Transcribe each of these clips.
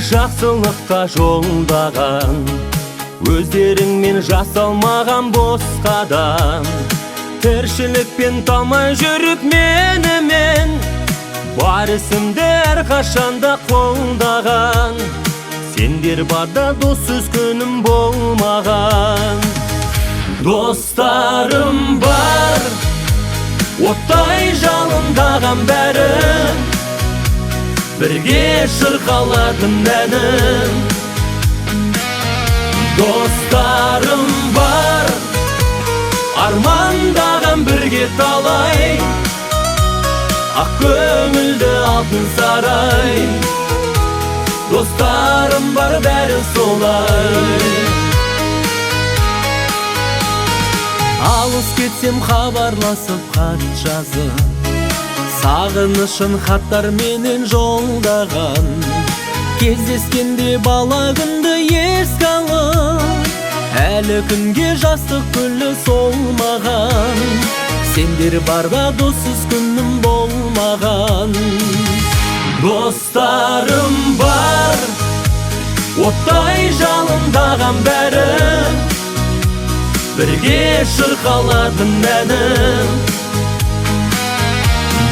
жақсылыққа жолдаған, өздеріңмен жасалмаған бос қадам. Тіршілікпен талмай жүріп менімен, бар ісімді әрқашанда қолдаған. Сендер барда доссыз күнім болмаған. Достарым бар, оттай жалындаған бәрі, бірге шырқалатын әнім. Достарым бар, армандаған бірге талай, ақ көңілді алтын сарай. Достарым бар, бәрі солай. Алыс кетсем хабарласып хат жазып, сағынышын хаттар менен жолдаған. Кездескенде бала күнді еске алып, әлі күнге жастық гүлі солмаған. Сендер барда доссыз күнім болмаған. Достарым бар, оттай жалындаған бәрі, бірге шырқалатын әнім.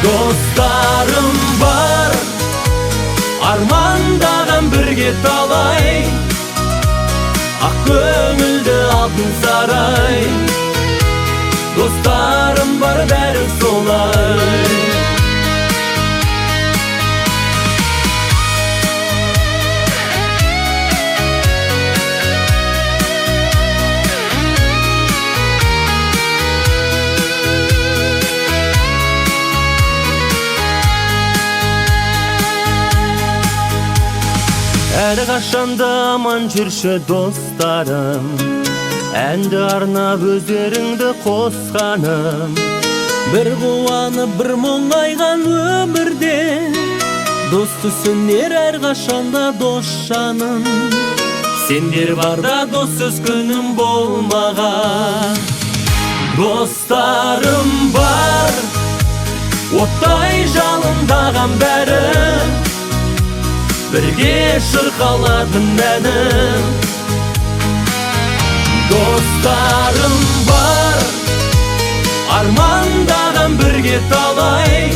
Достарым бар, армандаған бірге талай, ақ көңілді алтын сарай. Достарым бар, бәрі солай. Әрқашанда аман жүрші достарым, әнді арнап өздеріңді қосқаным. Бір қуанып, бір мұңайған өмірде, дос түсінер әрқашанда дос жаным. Сендер барда доссыз күнім болмаған. Достарым бар, оттай жалындаған бәрі, бірге шырқалатын әнім. Достарым бар, армандаған бірге талай,